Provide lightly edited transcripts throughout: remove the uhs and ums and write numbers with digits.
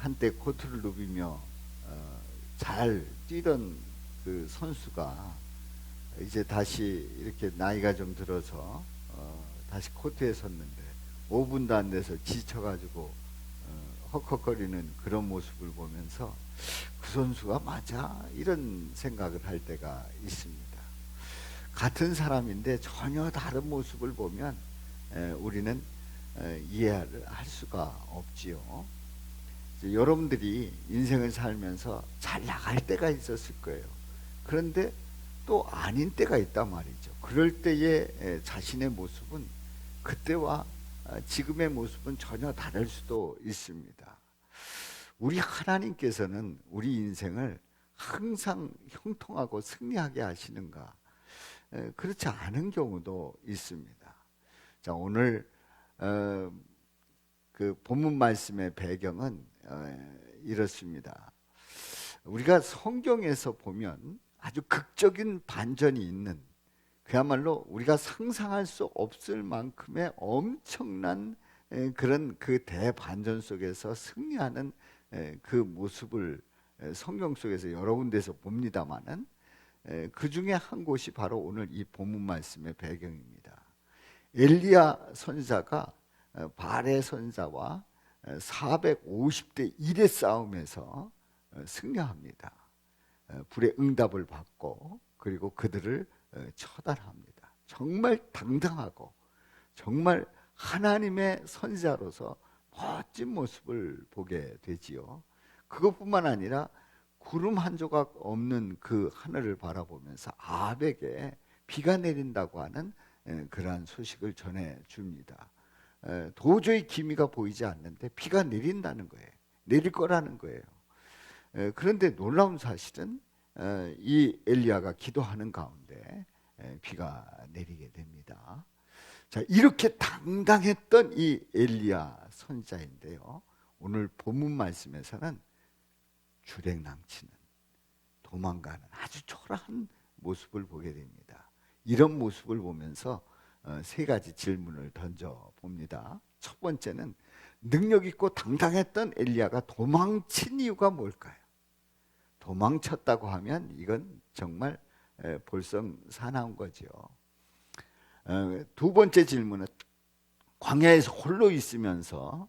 한때 코트를 누비며 잘 뛰던 그 선수가 이제 다시 이렇게 나이가 좀 들어서 다시 코트에 섰는데 5분도 안 돼서 지쳐가지고 헉헉거리는 그런 모습을 보면서 그 선수가 맞아? 이런 생각을 할 때가 있습니다. 같은 사람인데 전혀 다른 모습을 보면 우리는 이해를 할 수가 없지요. 여러분들이 인생을 살면서 잘 나갈 때가 있었을 거예요. 그런데 또 아닌 때가 있단 말이죠. 그럴 때의 자신의 모습은 그때와 지금의 모습은 전혀 다를 수도 있습니다. 우리 하나님께서는 우리 인생을 항상 형통하고 승리하게 하시는가? 그렇지 않은 경우도 있습니다. 자, 오늘 그 본문 말씀의 배경은 이렇습니다. 우리가 성경에서 보면 아주 극적인 반전이 있는, 그야말로 우리가 상상할 수 없을 만큼의 엄청난 그런 그 대반전 속에서 승리하는 그 모습을 성경 속에서 여러 군데서 봅니다마는 그 중에 한 곳이 바로 오늘 이 본문 말씀의 배경입니다. 엘리야 선지자가 바알의 선지자와 450대 1의 싸움에서 승리합니다. 불의 응답을 받고 그리고 그들을 처단합니다. 정말 당당하고 정말 하나님의 선지자로서 멋진 모습을 보게 되지요. 그것뿐만 아니라 구름 한 조각 없는 그 하늘을 바라보면서 아합에게 비가 내린다고 하는 그러한 소식을 전해줍니다. 도저히 기미가 보이지 않는데 비가 내린다는 거예요. 내릴 거라는 거예요. 그런데 놀라운 사실은 이 엘리야가 기도하는 가운데 비가 내리게 됩니다. 자, 이렇게 당당했던 이 엘리야 선지자인데요, 오늘 본문 말씀에서는 주랭랑치는, 도망가는 아주 초라한 모습을 보게 됩니다. 이런 모습을 보면서 세 가지 질문을 던져 봅니다. 첫 번째는 능력 있고 당당했던 엘리야가 도망친 이유가 뭘까요? 도망쳤다고 하면 이건 정말 볼썽사나운 거죠. 두 번째 질문은 광야에서 홀로 있으면서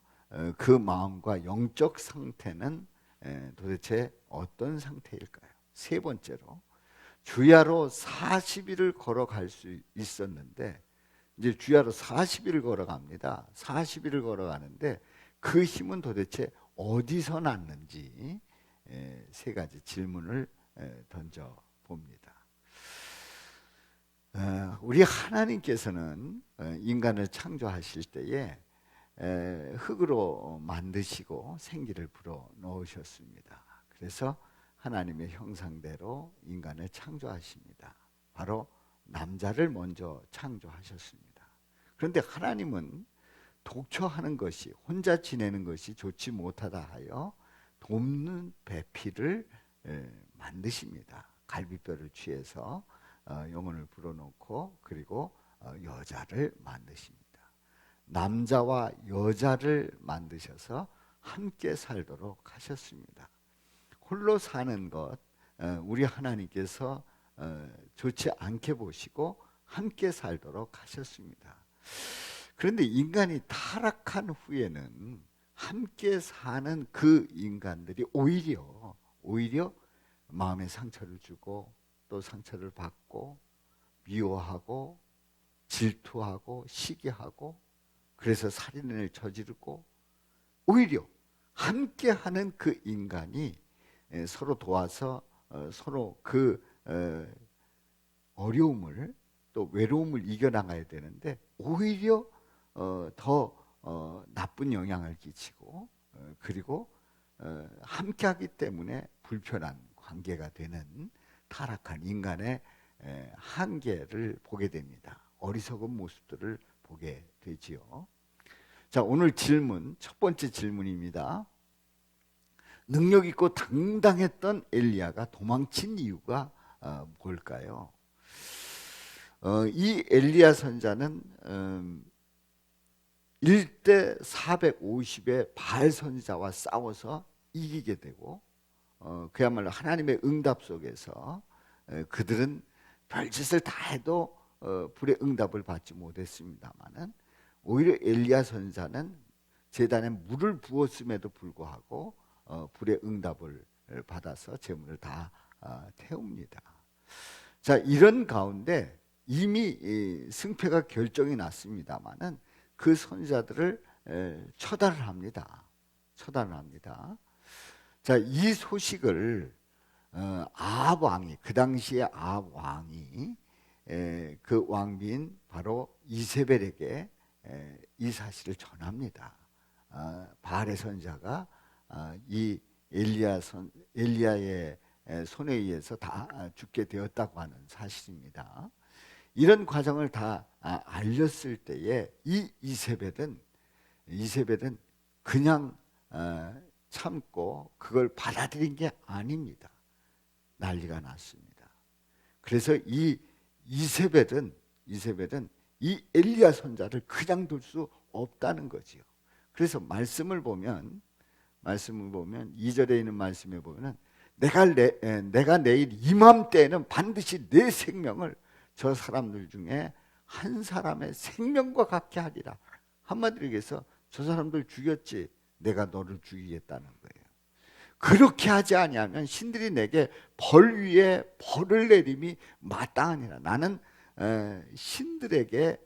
그 마음과 영적 상태는 도대체 어떤 상태일까요? 세 번째로 주야로 40일을 걸어갈 수 있었는데 이제 주야로 40일을 걸어갑니다. 40일을 걸어가는데 그 힘은 도대체 어디서 났는지 세 가지 질문을 던져 봅니다. 우리 하나님께서는 인간을 창조하실 때에 흙으로 만드시고 생기를 불어 넣으셨습니다. 그래서 하나님의 형상대로 인간을 창조하십니다. 바로 남자를 먼저 창조하셨습니다. 그런데 하나님은 독처하는 것이, 혼자 지내는 것이 좋지 못하다 하여 돕는 배필을 만드십니다. 갈비뼈를 취해서 영혼을 불어넣고 그리고 여자를 만드십니다. 남자와 여자를 만드셔서 함께 살도록 하셨습니다. 홀로 사는 것 우리 하나님께서 좋지 않게 보시고 함께 살도록 하셨습니다. 그런데 인간이 타락한 후에는 함께 사는 그 인간들이 오히려 마음에 상처를 주고 또 상처를 받고 미워하고 질투하고 시기하고 그래서 살인을 저지르고, 오히려 함께하는 그 인간이 서로 도와서 서로 그 어려움을 또 외로움을 이겨나가야 되는데 오히려 더 나쁜 영향을 끼치고 그리고 함께하기 때문에 불편한 관계가 되는 타락한 인간의 한계를 보게 됩니다. 어리석은 모습들을 보게 되지요. 자, 오늘 질문, 첫 번째 질문입니다. 능력 있고 당당했던 엘리야가 도망친 이유가 뭘까요? 이 엘리야 선자는 1대 450의 바알 선지자와 싸워서 이기게 되고 그야말로 하나님의 응답 속에서 그들은 별짓을 다 해도 불의 응답을 받지 못했습니다마는 오히려 엘리야 선지자는 제단에 물을 부었음에도 불구하고 불의 응답을 받아서 제물을 다 태웁니다. 자, 이런 가운데 이미 승패가 결정이 났습니다마는 그 선지자들을 처단을 합니다. 처단을 합니다. 자, 이 소식을 아합 왕이, 그 당시에 아합 왕이 그 왕비인 바로 이세벨에게 이 사실을 전합니다. 바알의 선지자가 이 엘리야의 손에 의해서 다 죽게 되었다고 하는 사실입니다. 이런 과정을 다 알렸을 때에 이 이세벨은 그냥 참고 그걸 받아들인 게 아닙니다. 난리가 났습니다. 그래서 이 이세벨은 이 엘리야 선자를 그냥 둘 수 없다는 거지요. 그래서 말씀을 보면 2절에 있는 말씀에 보면은 내가 내일 이맘때에는 반드시 내 생명을 저 사람들 중에 한 사람의 생명과 같게 하리라. 한마디로 얘기해서 저 사람들 죽였지, 내가 너를 죽이겠다는 거예요. 그렇게 하지 아니하면 신들이 내게 벌 위에 벌을 내림이 마땅하니라. 나는 신들에게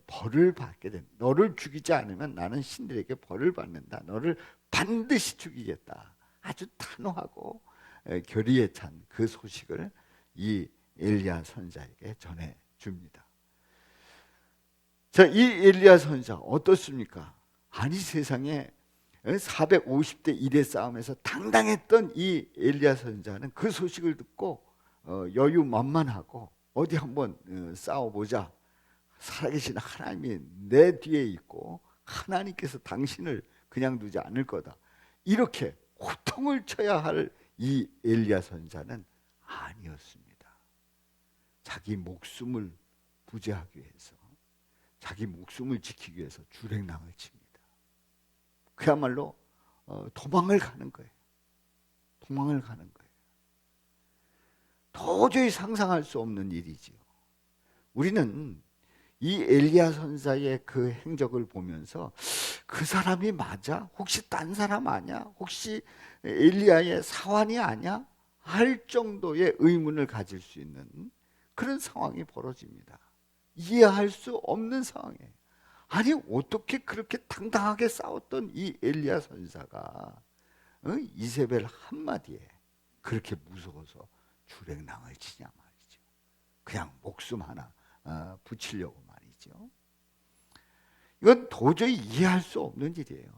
벌을 받게 된다. 너를 죽이지 않으면 나는 신들에게 벌을 받는다. 너를 반드시 죽이겠다. 아주 단호하고 결의에 찬 그 소식을 이 엘리야 선지자에게 전해 줍니다. 자, 이 엘리야 선지자 어떻습니까? 아니, 세상에 450대 1의 싸움에서 당당했던 이 엘리야 선지자는 그 소식을 듣고 여유만만하고 어디 한번 싸워보자. 살아계신 하나님이 내 뒤에 있고 하나님께서 당신을 그냥 두지 않을 거다. 이렇게 호통을 쳐야 할 이 엘리야 선지자는 아니었습니다. 자기 목숨을 부지하기 위해서, 자기 목숨을 지키기 위해서 주랭랑을 칩니다. 그야말로 도망을 가는 거예요. 도망을 가는 거예요. 도저히 상상할 수 없는 일이지요. 우리는 이 엘리야 선지자의 그 행적을 보면서 그 사람이 맞아? 혹시 딴 사람 아니야? 혹시 엘리야의 사환이 아니야? 할 정도의 의문을 가질 수 있는 그런 상황이 벌어집니다. 이해할 수 없는 상황이에요. 아니, 어떻게 그렇게 당당하게 싸웠던 이 엘리야 선지자가 이세벨 한마디에 그렇게 무서워서 주랭랑을 치냐 말이죠. 그냥 목숨 하나 붙이려고 말이죠. 이건 도저히 이해할 수 없는 일이에요.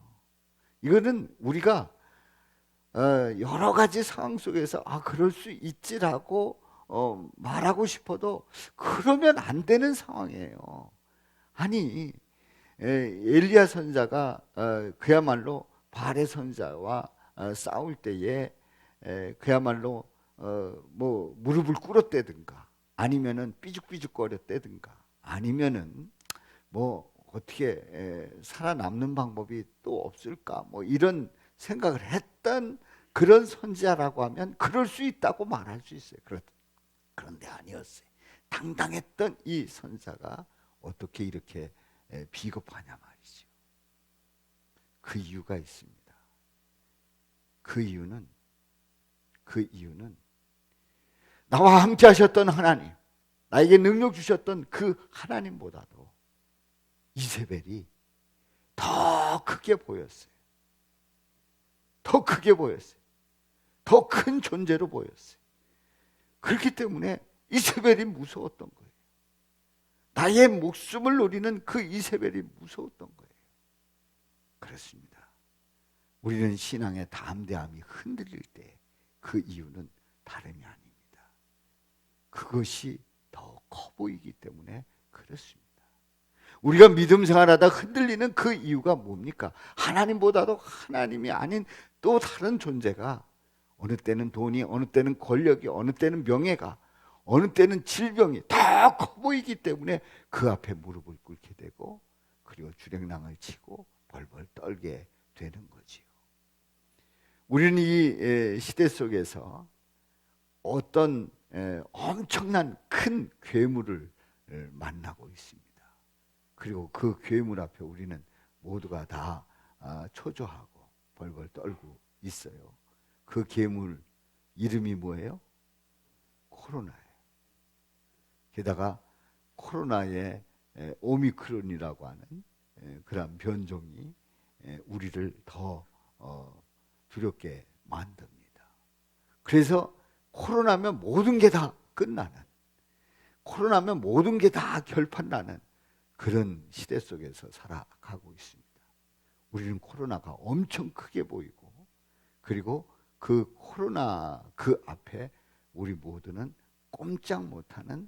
이거는 우리가 여러 가지 상황 속에서 그럴 수 있지라고 말하고 싶어도 그러면 안 되는 상황이에요. 아니, 엘리야 선지자가 그야말로 바알의 선지자와 싸울 때에 그야말로 뭐 무릎을 꿇었다든가 아니면은 삐죽삐죽거렸다든가 아니면은 뭐 어떻게 살아남는 방법이 또 없을까 뭐 이런 생각을 했던 그런 선지자라고 하면 그럴 수 있다고 말할 수 있어요. 그런데 아니었어요. 당당했던 이 선지자가 어떻게 이렇게 비겁하냐 말이죠. 그 이유가 있습니다. 그 이유는 나와 함께 하셨던 하나님, 나에게 능력 주셨던 그 하나님보다도 이세벨이 더 크게 보였어요. 더 크게 보였어요. 더 큰 존재로 보였어요. 그렇기 때문에 이세벨이 무서웠던 거예요. 나의 목숨을 노리는 그 이세벨이 무서웠던 거예요. 그렇습니다. 우리는 신앙의 담대함이 흔들릴 때 그 이유는 다름이 아닙니다. 그것이 더 커 보이기 때문에 그렇습니다. 우리가 믿음 생활하다 흔들리는 그 이유가 뭡니까? 하나님보다도 하나님이 아닌 또 다른 존재가 어느 때는 돈이, 어느 때는 권력이, 어느 때는 명예가, 어느 때는 질병이 더 커 보이기 때문에 그 앞에 무릎을 꿇게 되고 그리고 주랭랑을 치고 벌벌 떨게 되는 거지요. 우리는 이 시대 속에서 어떤 엄청난 큰 괴물을 만나고 있습니다. 그리고 그 괴물 앞에 우리는 모두가 다 초조하고 벌벌 떨고 있어요. 그 괴물 이름이 뭐예요? 코로나예요. 게다가 코로나의 오미크론이라고 하는 그런 변종이 우리를 더 두렵게 만듭니다. 그래서 코로나면 모든 게 다 끝나는, 코로나면 모든 게 다 결판나는 그런 시대 속에서 살아가고 있습니다. 우리는 코로나가 엄청 크게 보이고, 그리고 그 코로나 그 앞에 우리 모두는 꼼짝 못하는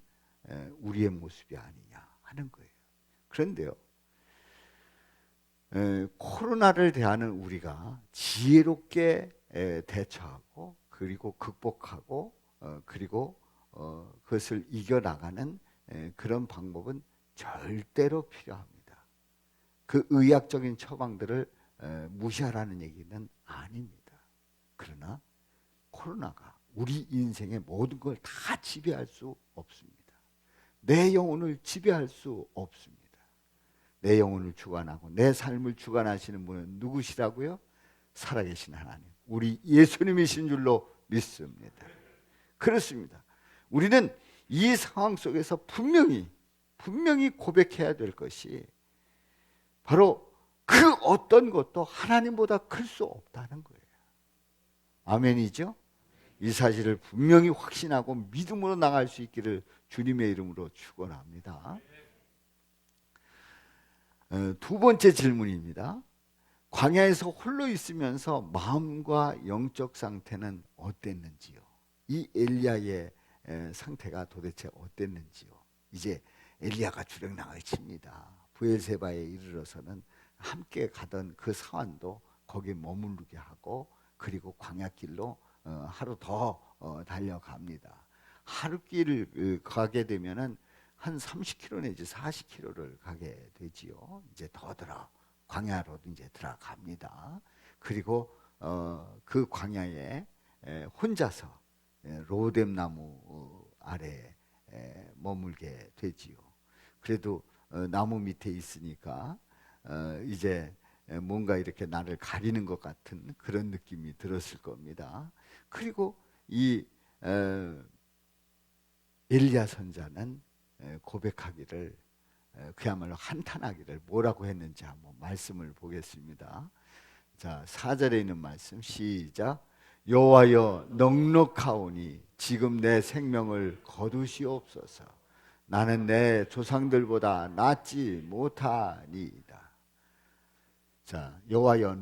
우리의 모습이 아니냐 하는 거예요. 그런데요, 코로나를 대하는 우리가 지혜롭게 대처하고, 그리고 극복하고, 그리고 그것을 이겨나가는 그런 방법은 절대로 필요합니다. 그 의학적인 처방들을 무시하라는 얘기는 아닙니다. 그러나 코로나가 우리 인생의 모든 걸 다 지배할 수 없습니다. 내 영혼을 지배할 수 없습니다. 내 영혼을 주관하고 내 삶을 주관하시는 분은 누구시라고요? 살아계신 하나님, 우리 예수님이신 줄로 믿습니다. 그렇습니다. 우리는 이 상황 속에서 분명히 고백해야 될 것이 바로 그 어떤 것도 하나님보다 클 수 없다는 거예요. 아멘이죠? 이 사실을 분명히 확신하고 믿음으로 나갈 수 있기를 주님의 이름으로 축원합니다. 두 번째 질문입니다. 광야에서 홀로 있으면서 마음과 영적 상태는 어땠는지요? 이 엘리야의 상태가 도대체 어땠는지요? 이제 엘리야가 주력랑을 칩니다. 브엘세바에 이르러서는 함께 가던 그 사환도 거기에 머무르게 하고, 그리고 광야길로 하루 더 달려갑니다. 하루길을 가게 되면은 한 30km 내지 40km를 가게 되지요. 이제 더 광야로 이제 들어갑니다. 그리고 그 광야에 혼자서 로뎀나무 아래 머물게 되지요. 그래도 나무 밑에 있으니까 이제 뭔가 이렇게 나를 가리는 것 같은 그런 느낌이 들었을 겁니다. 그리고 이 엘리야 선자는 고백하기를, 그야말로 한탄하기를 뭐라고 했는지 한번 말씀을 보겠습니다. 자, 4절에 있는 말씀 시작. 여호와여 넉넉하오니 지금 내 생명을 거두시옵소서. 나는 내 조상들보다 낫지 못하니이다. 자, 여호와여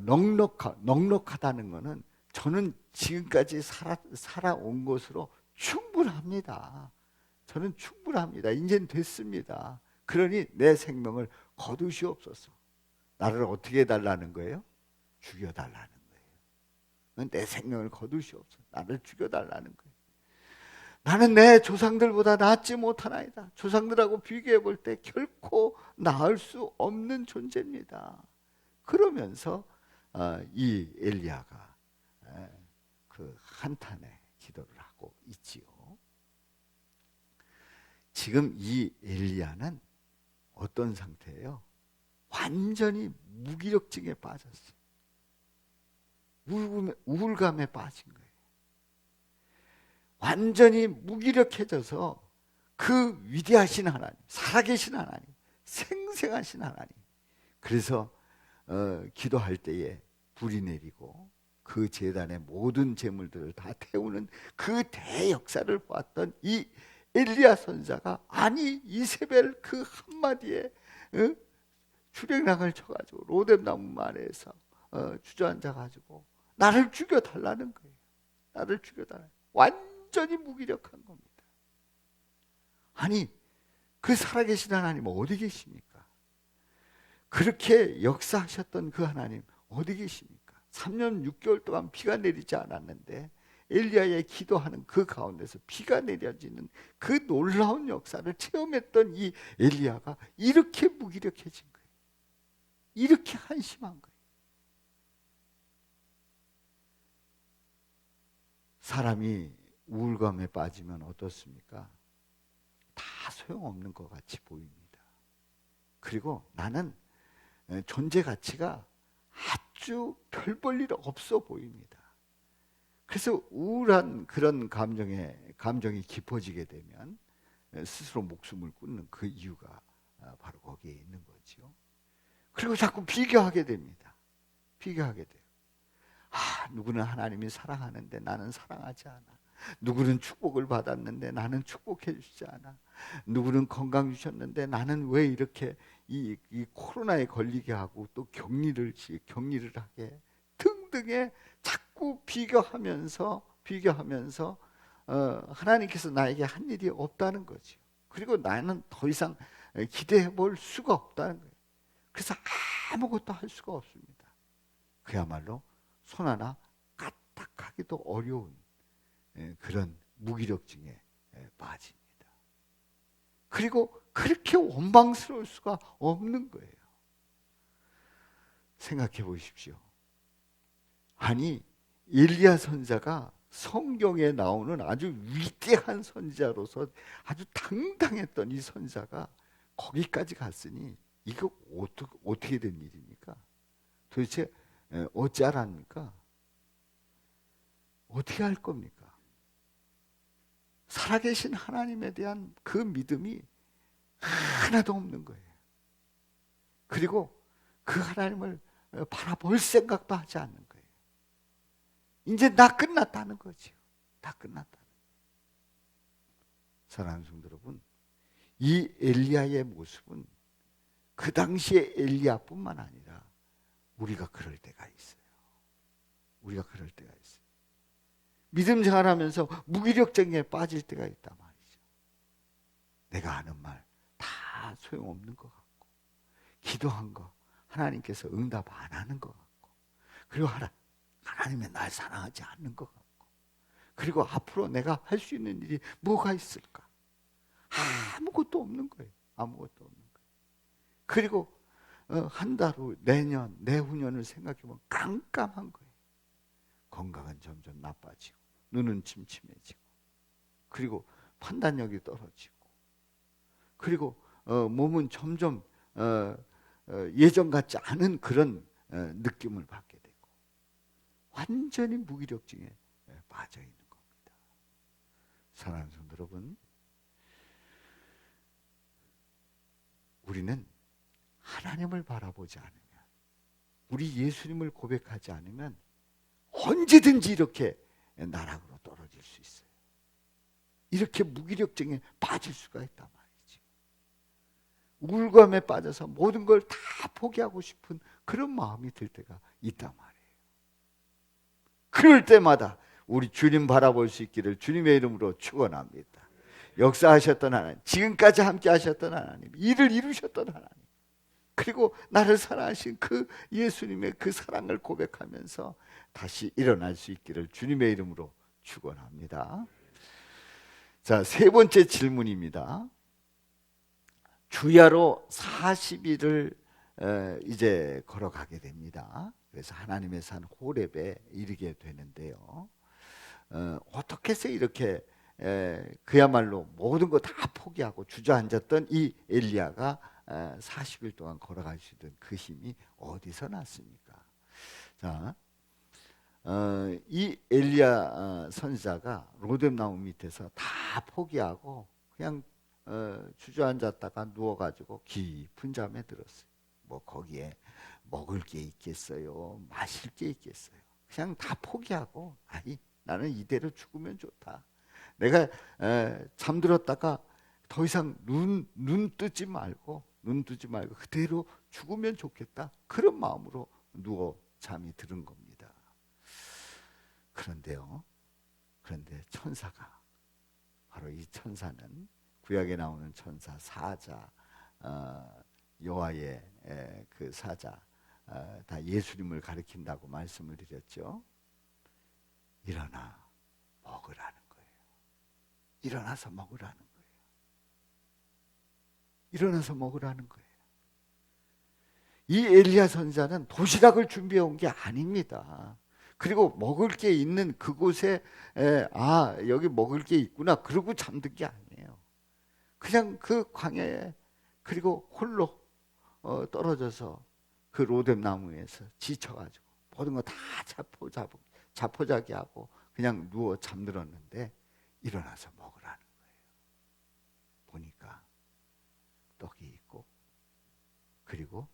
넉넉하다는 것은 저는 지금까지 살아온 것으로 충분합니다. 저는 충분합니다. 이제는 됐습니다. 그러니 내 생명을 거두시옵소서. 나를 어떻게 해달라는 거예요? 죽여달라는 거예요. 내 생명을 거두시옵소서. 나를 죽여달라는 거예요. 나는 내 조상들보다 낫지 못하나이다. 조상들하고 비교해 볼 때 결코 나을 수 없는 존재입니다. 그러면서 이 엘리야가 그 한탄의 기도를 하고 있지요. 지금 이 엘리야는 어떤 상태예요? 완전히 무기력증에 빠졌어요. 우울감에 빠진 거예요. 완전히 무기력해져서 그 위대하신 하나님, 살아계신 하나님, 생생하신 하나님, 그래서 기도할 때에 불이 내리고 그 제단의 모든 제물들을 다 태우는 그 대역사를 보았던 이 엘리야 선자가, 아니 이세벨 그 한마디에 주랭랑을 쳐가지고 로뎀나무 아래에서 주저앉아가지고 나를 죽여달라는 거예요. 나를 죽여달라는 거예요. 완전히 무기력한 겁니다. 아니 그 살아계신 하나님 어디 계십니까? 그렇게 역사하셨던 그 하나님 어디 계십니까? 3년 6개월 동안 비가 내리지 않았는데 엘리야의 기도하는 그 가운데서 비가 내려지는 그 놀라운 역사를 체험했던 이 엘리야가 이렇게 무기력해진 거예요. 이렇게 한심한 거예요. 사람이 우울감에 빠지면 어떻습니까? 다 소용없는 것 같이 보입니다. 그리고 나는 존재 가치가 아주 별 볼 일 없어 보입니다. 그래서 우울한 그런 감정이 깊어지게 되면 스스로 목숨을 끊는 그 이유가 바로 거기에 있는 거죠. 그리고 자꾸 비교하게 됩니다. 비교하게 돼요. 누구는 하나님이 사랑하는데 나는 사랑하지 않아. 누구는 축복을 받았는데 나는 축복해 주지 않아. 누구는 건강 주셨는데 나는 왜 이렇게 이 코로나에 걸리게 하고 또 격리를 하게 등등의 자꾸 비교하면서 하나님께서 나에게 한 일이 없다는 거죠. 그리고 나는 더 이상 기대해 볼 수가 없다는 거예요. 그래서 아무것도 할 수가 없습니다. 그야말로 손 하나 까딱하기도 어려운 그런 무기력증에 빠집니다. 그리고 그렇게 원망스러울 수가 없는 거예요. 생각해 보십시오. 아니, 엘리야 선지자가 성경에 나오는 아주 위대한 선지자로서 아주 당당했던 이 선지자가 거기까지 갔으니 이거 어떻게 된 일입니까? 도대체 어찌하랍니까? 어떻게 할 겁니까? 살아계신 하나님에 대한 그 믿음이 하나도 없는 거예요. 그리고 그 하나님을 바라볼 생각도 하지 않는 거예요. 이제 나 끝났다는 거죠. 다 끝났다. 사랑하는 성도 여러분, 이 엘리야의 모습은 그 당시의 엘리야뿐만 아니라 우리가 그럴 때가 있어요. 우리가 그럴 때가 있어요. 믿음 생활하면서 무기력증에 빠질 때가 있단 말이죠. 내가 하는 말 다 소용없는 것 같고, 기도한 거 하나님께서 응답 안 하는 것 같고, 그리고 하나님이 날 사랑하지 않는 것 같고, 그리고 앞으로 내가 할 수 있는 일이 뭐가 있을까? 아무것도 없는 거예요. 아무것도 없는 거예요. 그리고 한 달 후, 내년, 내후년을 생각해보면 깜깜한 거예요. 건강은 점점 나빠지고, 눈은 침침해지고, 그리고 판단력이 떨어지고, 그리고 몸은 점점 예전 같지 않은 그런 느낌을 받게 되고, 완전히 무기력증에 빠져 있는 겁니다. 사랑하는 성도 여러분, 우리는 하나님을 바라보지 않으면, 우리 예수님을 고백하지 않으면 언제든지 이렇게 나락으로 떨어질 수 있어요. 이렇게 무기력증에 빠질 수가 있단 말이죠. 우울감에 빠져서 모든 걸 다 포기하고 싶은 그런 마음이 들 때가 있단 말이에요. 그럴 때마다 우리 주님 바라볼 수 있기를 주님의 이름으로 축원합니다. 역사하셨던 하나님, 지금까지 함께 하셨던 하나님, 일을 이루셨던 하나님, 그리고 나를 사랑하신 그 예수님의 그 사랑을 고백하면서 다시 일어날 수 있기를 주님의 이름으로 축원합니다. 자, 세 번째 질문입니다. 주야로 40일을 이제 걸어가게 됩니다. 그래서 하나님의 산 호렙에 이르게 되는데요. 어떻게 해서 이렇게 그야말로 모든 거 다 포기하고 주저앉았던 이 엘리야가 40일 동안 걸어갈 수 있는 그 힘이 어디서 났습니까? 자, 이 엘리야 선지자가 로뎀나무 밑에서 다 포기하고 그냥 주저앉았다가 누워가지고 깊은 잠에 들었어요. 뭐 거기에 먹을 게 있겠어요? 마실 게 있겠어요? 그냥 다 포기하고, 나는 이대로 죽으면 좋다. 내가 잠들었다가 더 이상 눈 뜨지 말고 그대로 죽으면 좋겠다. 그런 마음으로 누워 잠이 들은 겁니다. 그런데 천사가, 바로 이 천사는 구약에 나오는 천사 사자, 여호와의 그 사자, 다 예수님을 가리킨다고 말씀을 드렸죠. 일어나 먹으라는 거예요. 일어나서 먹으라는 거예요. 일어나서 먹으라는 거예요. 이 엘리야 선지자는 도시락을 준비해 온 게 아닙니다. 그리고 먹을 게 있는 그곳에 여기 먹을 게 있구나 그러고 잠든 게 아니에요. 그냥 그 광야에 그리고 홀로 떨어져서 그 로뎀 나무에서 지쳐가지고 모든 거 다 자포자기하고 그냥 누워 잠들었는데 일어나서 먹으라는 거예요. 보니까 떡이 있고 그리고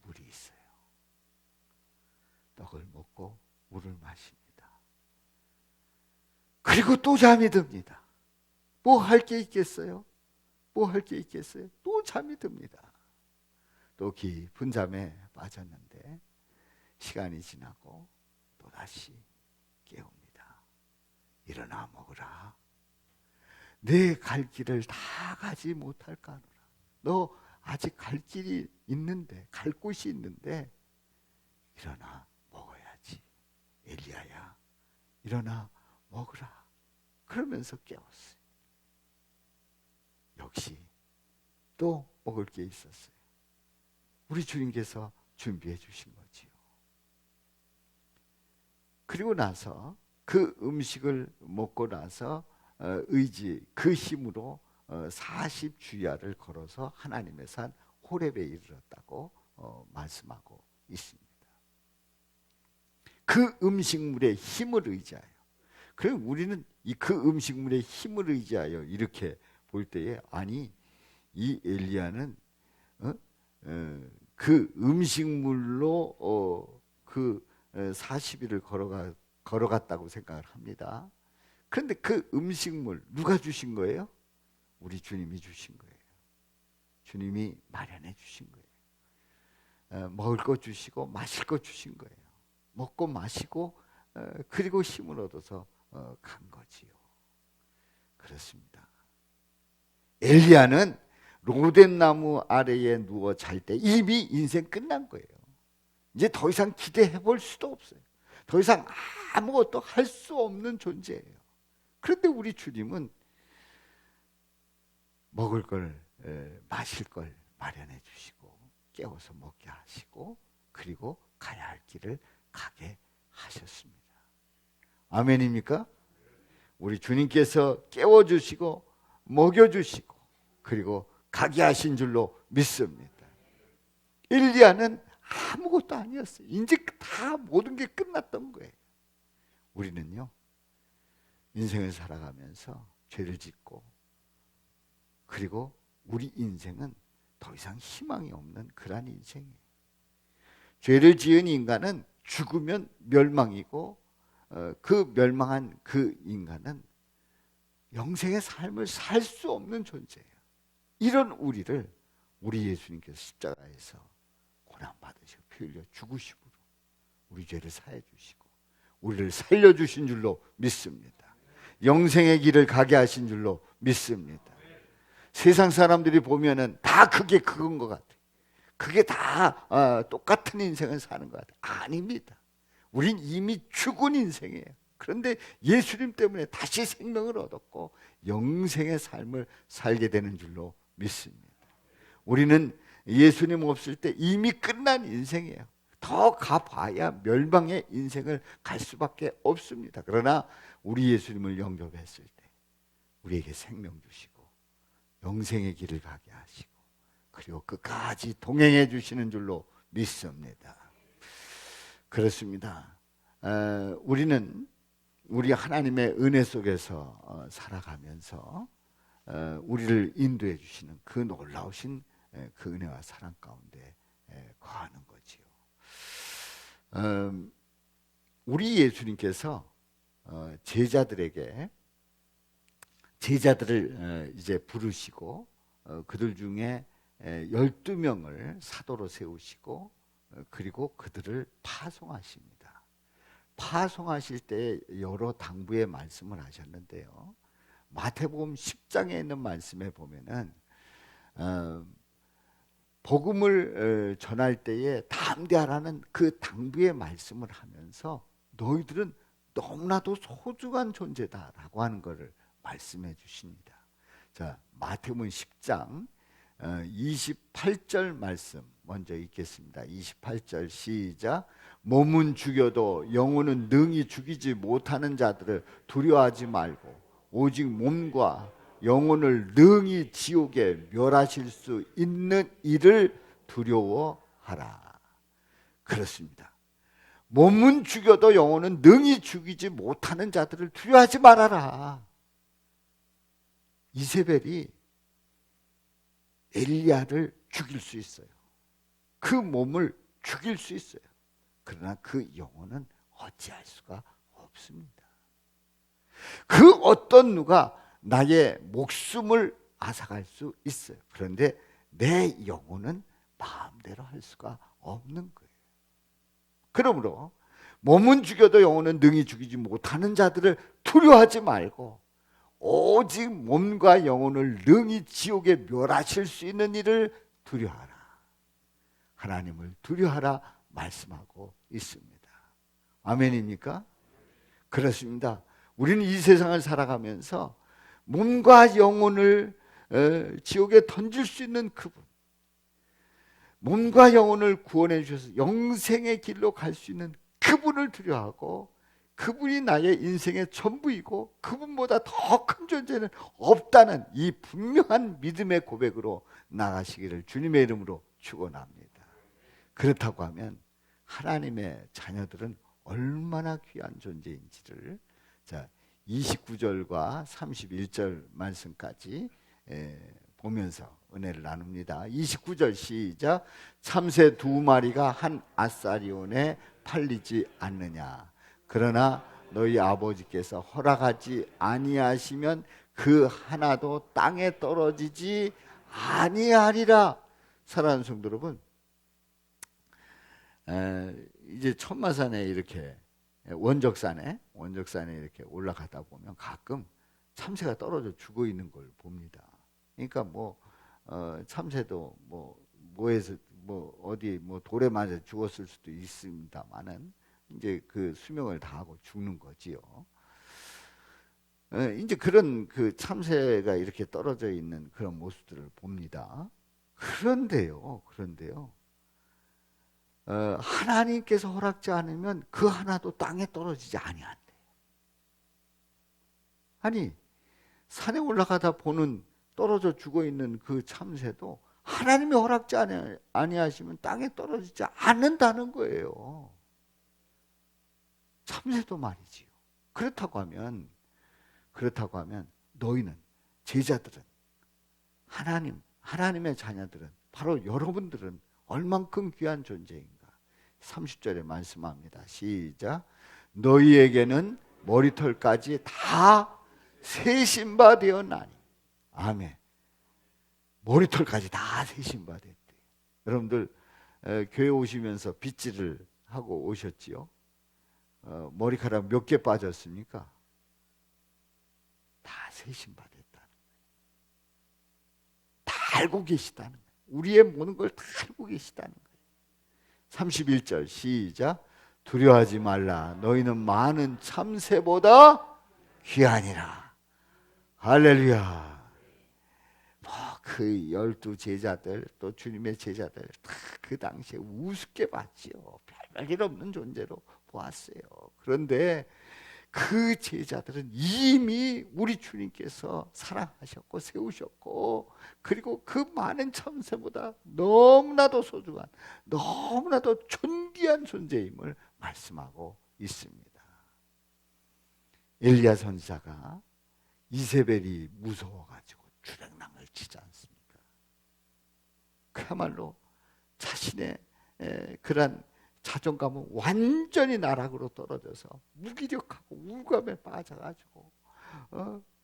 물이 있어요. 떡을 먹고 물을 마십니다. 그리고 또 잠이 듭니다. 뭐 할 게 있겠어요? 뭐 할 게 있겠어요? 또 잠이 듭니다. 또 깊은 잠에 빠졌는데 시간이 지나고 또다시 깨웁니다. 일어나 먹으라. 내 갈 길을 다 가지 못할까 하노라. 너 아직 갈 길이 있는데, 갈 곳이 있는데 일어나 먹어야지. 엘리야야, 일어나 먹으라. 그러면서 깨웠어요. 역시 또 먹을 게 있었어요. 우리 주님께서 준비해 주신 거지요. 그리고 나서 그 음식을 먹고 나서 그 힘으로 40주야를 걸어서 하나님의 산 호렙에 이르렀다고 말씀하고 있습니다. 그 음식물의 힘을 의지하여, 그럼 우리는 그 음식물의 힘을 의지하여 이렇게 볼 때에 아니 이 엘리야는 그 음식물로 그 40일을 걸어갔다고 생각을 합니다. 그런데 그 음식물 누가 주신 거예요? 우리 주님이 주신 거예요. 주님이 마련해 주신 거예요. 먹을 것 주시고 마실 것 주신 거예요. 먹고 마시고 그리고 힘을 얻어서 간 거지요. 그렇습니다. 엘리야는 로뎀 나무 아래에 누워 잘 때 이미 인생 끝난 거예요. 이제 더 이상 기대해 볼 수도 없어요. 더 이상 아무것도 할 수 없는 존재예요. 그런데 우리 주님은 먹을 걸 마실 걸 마련해 주시고 깨워서 먹게 하시고 그리고 가야 할 길을 가게 하셨습니다. 아멘입니까? 우리 주님께서 깨워주시고 먹여주시고 그리고 가게 하신 줄로 믿습니다. 엘리야는 아무것도 아니었어요. 이제 다 모든 게 끝났던 거예요. 우리는요, 인생을 살아가면서 죄를 짓고 그리고 우리 인생은 더 이상 희망이 없는 그런 인생이에요. 죄를 지은 인간은 죽으면 멸망이고 그 멸망한 그 인간은 영생의 삶을 살 수 없는 존재예요. 이런 우리를 우리 예수님께서 십자가에서 고난받으시고 피 흘려 죽으심으로 우리 죄를 사해 주시고 우리를 살려주신 줄로 믿습니다. 영생의 길을 가게 하신 줄로 믿습니다. 세상 사람들이 보면은 다 그게 그건 것 같아요. 그게 다 똑같은 인생을 사는 것 같아요. 아닙니다. 우린 이미 죽은 인생이에요. 그런데 예수님 때문에 다시 생명을 얻었고 영생의 삶을 살게 되는 줄로 믿습니다. 우리는 예수님 없을 때 이미 끝난 인생이에요. 더 가봐야 멸망의 인생을 갈 수밖에 없습니다. 그러나 우리 예수님을 영접했을 때 우리에게 생명 주시고 영생의 길을 가게 하시고 그리고 끝까지 동행해 주시는 줄로 믿습니다. 그렇습니다. 우리는 우리 하나님의 은혜 속에서 살아가면서 우리를 인도해 주시는 그 놀라우신 그 은혜와 사랑 가운데 거하는 거지요. 우리 예수님께서 제자들을 이제 부르시고 그들 중에 12명을 사도로 세우시고 그리고 그들을 파송하십니다. 파송하실 때 여러 당부의 말씀을 하셨는데요. 마태복음 10장에 있는 말씀에 보면은 복음을 전할 때에 담대하라는 그 당부의 말씀을 하면서 너희들은 너무나도 소중한 존재다라고 하는 것을 말씀해 주십니다. 자, 마태복음 10장 28절 말씀 먼저 읽겠습니다. 28절 시작. 몸은 죽여도 영혼은 능히 죽이지 못하는 자들을 두려워하지 말고 오직 몸과 영혼을 능히 지옥에 멸하실 수 있는 이를 두려워하라. 그렇습니다. 몸은 죽여도 영혼은 능히 죽이지 못하는 자들을 두려워하지 말아라. 이세벨이 엘리야를 죽일 수 있어요. 그 몸을 죽일 수 있어요. 그러나 그 영혼은 어찌할 수가 없습니다. 그 어떤 누가 나의 목숨을 앗아갈 수 있어요. 그런데 내 영혼은 마음대로 할 수가 없는 거예요. 그러므로 몸은 죽여도 영혼은 능히 죽이지 못하는 자들을 두려워하지 말고 오직 몸과 영혼을 능히 지옥에 멸하실 수 있는 일을 두려워하라. 하나님을 두려워하라 말씀하고 있습니다. 아멘입니까? 그렇습니다. 우리는 이 세상을 살아가면서 몸과 영혼을 지옥에 던질 수 있는 그분, 몸과 영혼을 구원해 주셔서 영생의 길로 갈 수 있는 그분을 두려워하고 그분이 나의 인생의 전부이고 그분보다 더 큰 존재는 없다는 이 분명한 믿음의 고백으로 나가시기를 주님의 이름으로 축원합니다. 그렇다고 하면 하나님의 자녀들은 얼마나 귀한 존재인지를 29절과 31절 말씀까지 보면서 은혜를 나눕니다. 29절 시작. 참새 2마리가 한 아사리온에 팔리지 않느냐. 그러나 너희 아버지께서 허락하지 아니하시면 그 하나도 땅에 떨어지지 아니하리라. 사랑하는 성도 여러분, 이제 천마산에 이렇게 원적산에 이렇게 올라가다 보면 가끔 참새가 떨어져 죽어 있는 걸 봅니다. 그러니까 참새도 뭐에서 어디 돌에 맞아 죽었을 수도 있습니다만은 이제 그 수명을 다하고 죽는 거지요. 이제 그런 그 참새가 이렇게 떨어져 있는 그런 모습들을 봅니다. 그런데요. 하나님께서 허락지 않으면 그 하나도 땅에 떨어지지 아니한대. 아니, 산에 올라가다 보는 떨어져 죽어 있는 그 참새도 하나님이 허락지 아니하시면 땅에 떨어지지 않는다는 거예요. 참새도 말이지요. 그렇다고 하면 너희는, 제자들은, 하나님의 자녀들은, 바로 여러분들은 얼만큼 귀한 존재인가. 30절에 말씀합니다. 시작. 너희에게는 머리털까지 다 세신 바 되었나니. 아멘. 머리털까지 다 세신 바 됐대. 여러분들 교회 오시면서 빗질을 하고 오셨지요? 머리카락 몇 개 빠졌습니까? 다 세신 바 됐다는 거예요. 다 알고 계시다는 거예요. 우리의 모든 걸 다 알고 계시다는 거예요. 31절 시작. 두려워하지 말라. 너희는 많은 참새보다 귀하니라. 할렐루야. 그 12제자들 또 주님의 제자들 다 그 당시에 우습게 봤지요. 별일 없는 존재로 보았어요. 그런데 그 제자들은 이미 우리 주님께서 사랑하셨고 세우셨고, 그리고 그 많은 참새보다 너무나도 소중한, 너무나도 존귀한 존재임을 말씀하고 있습니다. 엘리야 선지자가 이세벨이 무서워가지고 주랭랑을 치지 않습니까? 그야말로 자신의 그러한 자존감은 완전히 나락으로 떨어져서 무기력하고 우감에 빠져가지고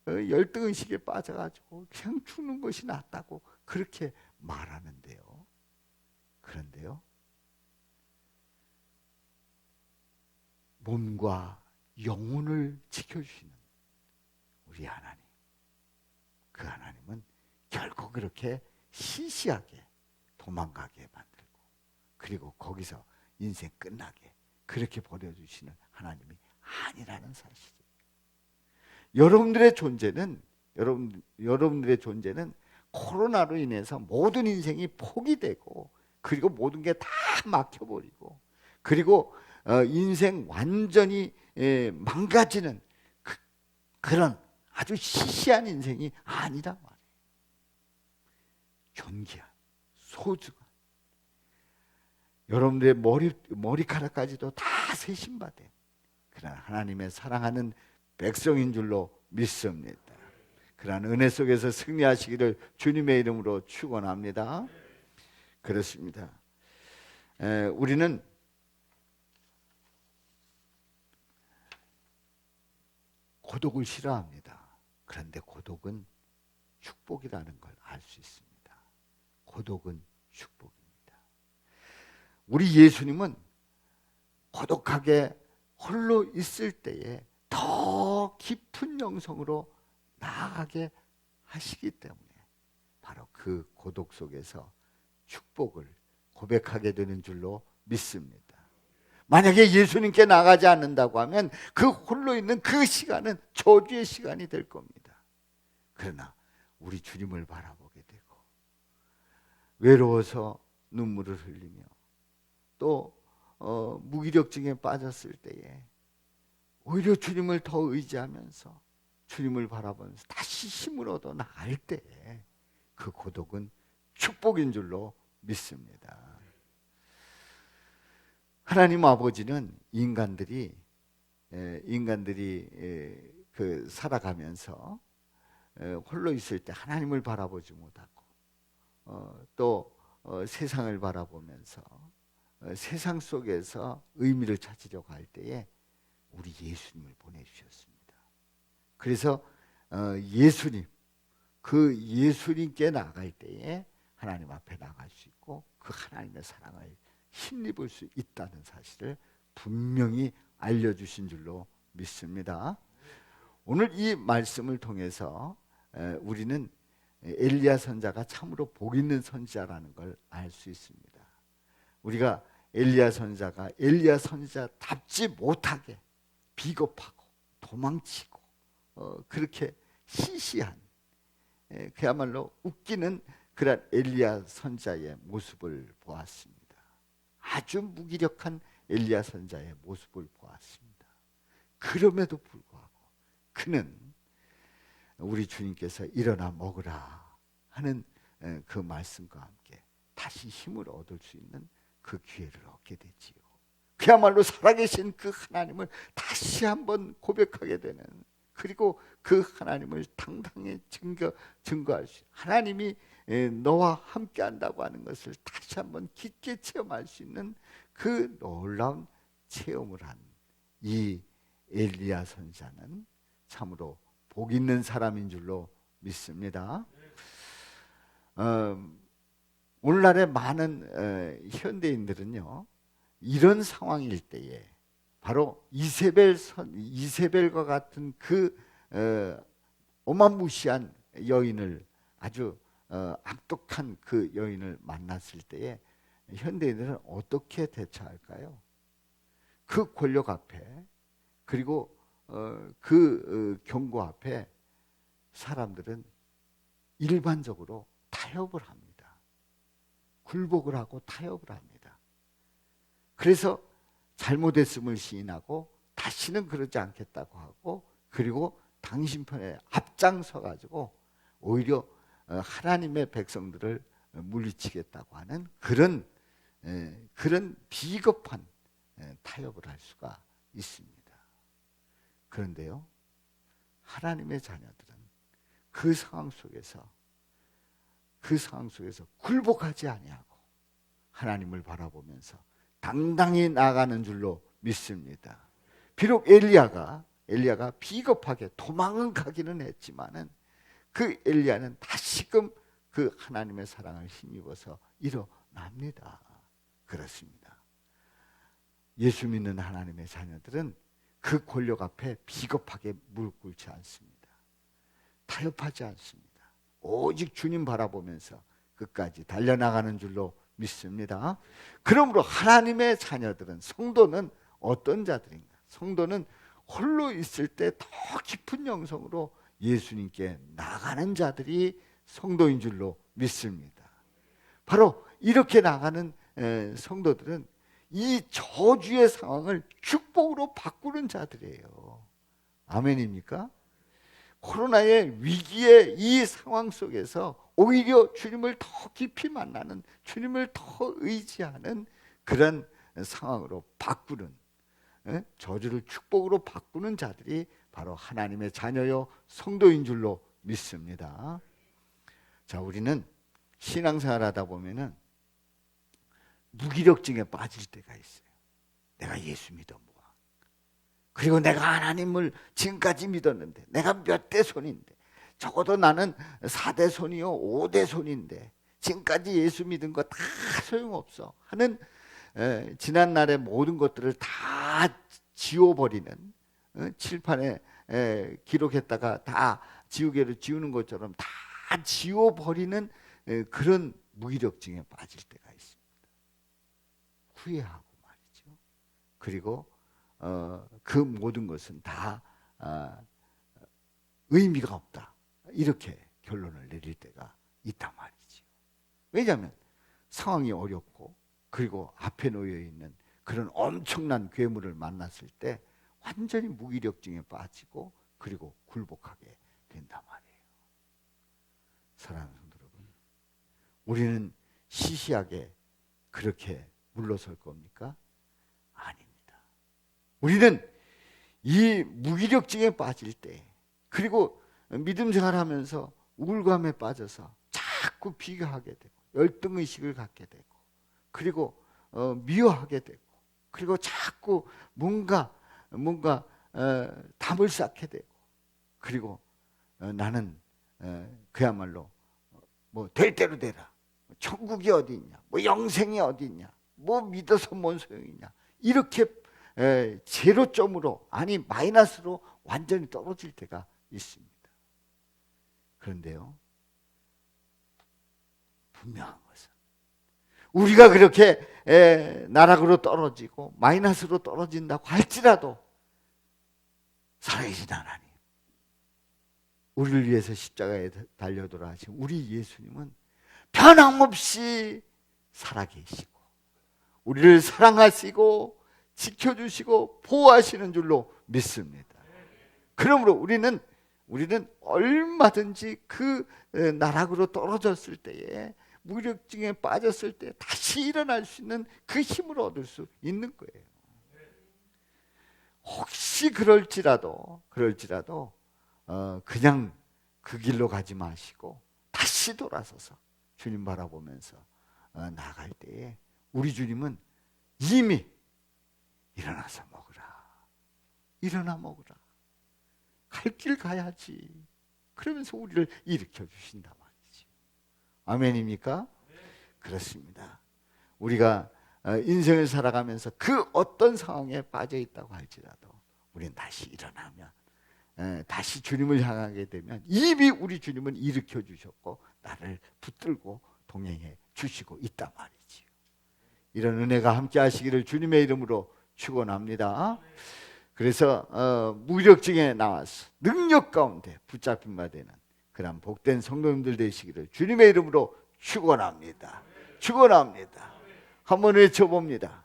열등의식에 빠져가지고 그냥 죽는 것이 낫다고 그렇게 말하는데요. 그런데요, 몸과 영혼을 지켜주시는 우리 하나님, 그 하나님은 결코 그렇게 시시하게 도망가게 만들고, 그리고 거기서 인생 끝나게 그렇게 버려주시는 하나님이 아니라는 사실이에요. 여러분들의 존재는 코로나로 인해서 모든 인생이 포기되고, 그리고 모든 게 다 막혀버리고, 그리고 인생 완전히 망가지는 그런 아주 시시한 인생이 아니란 말이에요. 존귀한, 소중한, 여러분들의 머리카락까지도 다 세심받은 그런 하나님의 사랑하는 백성인 줄로 믿습니다. 그러한 은혜 속에서 승리하시기를 주님의 이름으로 축원합니다. 그렇습니다. 우리는 고독을 싫어합니다. 그런데 고독은 축복이라는 걸 알 수 있습니다. 고독은 축복입니다. 우리 예수님은 고독하게 홀로 있을 때에 더 깊은 영성으로 나아가게 하시기 때문에 바로 그 고독 속에서 축복을 고백하게 되는 줄로 믿습니다. 만약에 예수님께 나가지 않는다고 하면 그 홀로 있는 그 시간은 저주의 시간이 될 겁니다. 그러나 우리 주님을 바라보게 되고 외로워서 눈물을 흘리며 또 무기력증에 빠졌을 때에 오히려 주님을 더 의지하면서 주님을 바라보면서 다시 힘을 얻어 나갈 때에 그 고독은 축복인 줄로 믿습니다. 하나님 아버지는 인간들이 그 살아가면서 홀로 있을 때 하나님을 바라보지 못하고 또 세상을 바라보면서 세상 속에서 의미를 찾으려고 할 때에 우리 예수님을 보내주셨습니다. 그래서 예수님께 나갈 때에 하나님 앞에 나갈 수 있고 그 하나님의 사랑을 힘입을 수 있다는 사실을 분명히 알려주신 줄로 믿습니다. 오늘 이 말씀을 통해서 우리는 엘리야 선지자가 참으로 복 있는 선지자라는 걸 알 수 있습니다. 우리가 엘리야 선지자답지 못하게 비겁하고 도망치고 그렇게 시시한 그야말로 웃기는 그런 엘리야 선지자의 모습을 보았습니다. 아주 무기력한 엘리야 선지자의 모습을 보았습니다. 그럼에도 불구하고 그는 우리 주님께서 일어나 먹으라 하는 그 말씀과 함께 다시 힘을 얻을 수 있는 그 기회를 얻게 되지요. 그야말로 살아계신 그 하나님을 다시 한번 고백하게 되는, 그리고 그 하나님을 당당히 증거할 수 있는, 하나님이 너와 함께 한다고 하는 것을 다시 한번 깊게 체험할 수 있는 그 놀라운 체험을 한 이 엘리야 선지자는 참으로 복 있는 사람인 줄로 믿습니다. 오늘날의 많은 현대인들은요, 이런 상황일 때에 바로 이세벨과 같은 그 어마무시한 여인을, 아주 악독한 그 여인을 만났을 때에 현대인들은 어떻게 대처할까요? 그 권력 앞에, 그리고 그 경고 앞에 사람들은 일반적으로 타협을 합니다. 굴복을 하고 타협을 합니다. 그래서 잘못했음을 시인하고 다시는 그러지 않겠다고 하고, 그리고 당신 편에 앞장서 가지고 오히려 하나님의 백성들을 물리치겠다고 하는 그런 비겁한 타협을 할 수가 있습니다. 그런데요, 하나님의 자녀들은 그 상황 속에서 굴복하지 아니하고 하나님을 바라보면서 당당히 나아가는 줄로 믿습니다. 비록 엘리야가 비겁하게 도망은 가기는 했지만은 그 엘리야는 다시금 그 하나님의 사랑을 힘입어서 일어납니다. 그렇습니다. 예수 믿는 하나님의 자녀들은 그 권력 앞에 비겁하게 무릎 꿇지 않습니다. 타협하지 않습니다. 오직 주님 바라보면서 끝까지 달려나가는 줄로 믿습니다. 그러므로 하나님의 자녀들은, 성도는 어떤 자들인가? 성도는 홀로 있을 때 더 깊은 영성으로 예수님께 나가는 자들이 성도인 줄로 믿습니다. 바로 이렇게 나가는 성도들은 이 저주의 상황을 축복으로 바꾸는 자들이에요. 아멘입니까? 코로나의 위기의 이 상황 속에서 오히려 주님을 더 깊이 만나는, 주님을 더 의지하는 그런 상황으로 바꾸는, 저주를 축복으로 바꾸는 자들이 바로 하나님의 자녀요 성도인 줄로 믿습니다. 자, 우리는 신앙생활 하다 보면은 무기력증에 빠질 때가 있어요. 내가 예수 믿어 뭐야? 그리고 내가 하나님을 지금까지 믿었는데 내가 몇 대 손인데, 적어도 나는 4대 손이요 5대 손인데 지금까지 예수 믿은 거 다 소용없어 하는, 지난날의 모든 것들을 다 지워버리는, 칠판에 기록했다가 다 지우개로 지우는 것처럼 다 지워버리는 그런 무기력증에 빠질 때가 있습니다. 후회하고 말이죠. 그리고 그 모든 것은 다 의미가 없다, 이렇게 결론을 내릴 때가 있단 말이죠. 왜냐하면 상황이 어렵고 그리고 앞에 놓여 있는 그런 엄청난 괴물을 만났을 때 완전히 무기력증에 빠지고 그리고 굴복하게 된단 말이에요. 사랑하는 성도 여러분, 우리는 시시하게 그렇게 물러설 겁니까? 아닙니다. 우리는 이 무기력증에 빠질 때, 그리고 믿음 생활하면서 우울감에 빠져서 자꾸 비교하게 되고 열등의식을 갖게 되고, 그리고 미워하게 되고, 그리고 자꾸 뭔가 담을 쌓게 되고, 그리고 나는 그야말로 뭐 될 대로 되라, 천국이 어디 있냐, 뭐 영생이 어디 있냐, 뭐 믿어서 뭔 소용이냐, 이렇게 제로점으로, 아니 마이너스로 완전히 떨어질 때가 있습니다. 그런데요, 분명한 것은 우리가 그렇게 나락으로 떨어지고 마이너스로 떨어진다고 할지라도 살아계신 하나님, 우리를 위해서 십자가에 달려 돌아가신 우리 예수님은 변함없이 살아계시고 우리를 사랑하시고 지켜주시고 보호하시는 줄로 믿습니다. 그러므로 우리는 얼마든지 그 나락으로 떨어졌을 때에, 무력증에 빠졌을 때 다시 일어날 수 있는 그 힘을 얻을 수 있는 거예요. 혹시 그럴지라도 그냥 그 길로 가지 마시고 다시 돌아서서 주님 바라보면서 나아갈 때에 우리 주님은 이미 일어나서 먹으라, 일어나 먹으라, 갈 길 가야지, 그러면서 우리를 일으켜 주신단 말이지. 아멘입니까? 그렇습니다. 우리가 인생을 살아가면서 그 어떤 상황에 빠져 있다고 할지라도 우리는 다시 일어나면, 다시 주님을 향하게 되면 이미 우리 주님은 일으켜 주셨고 나를 붙들고 동행해 주시고 있단 말이지요. 이런 은혜가 함께 하시기를 주님의 이름으로 축원합니다. 그래서 무력증에 나와서 능력 가운데 붙잡힌 바 되는 그런 복된 성도님들 되시기를 주님의 이름으로 축원합니다. 축원합니다. 한번 외쳐봅니다.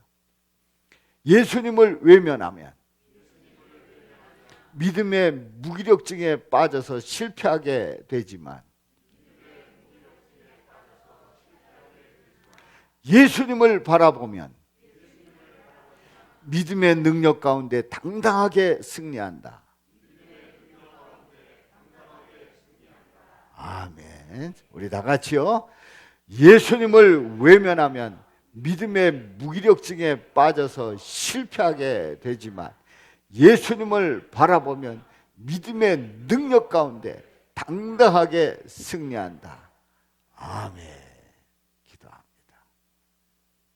예수님을 외면하면 믿음의 무기력증에 빠져서 실패하게 되지만 예수님을 바라보면 믿음의 능력 가운데 당당하게 승리한다. 아멘. 우리 다 같이요. 예수님을 외면하면 믿음의 무기력증에 빠져서 실패하게 되지만 예수님을 바라보면 믿음의 능력 가운데 당당하게 승리한다. 아멘.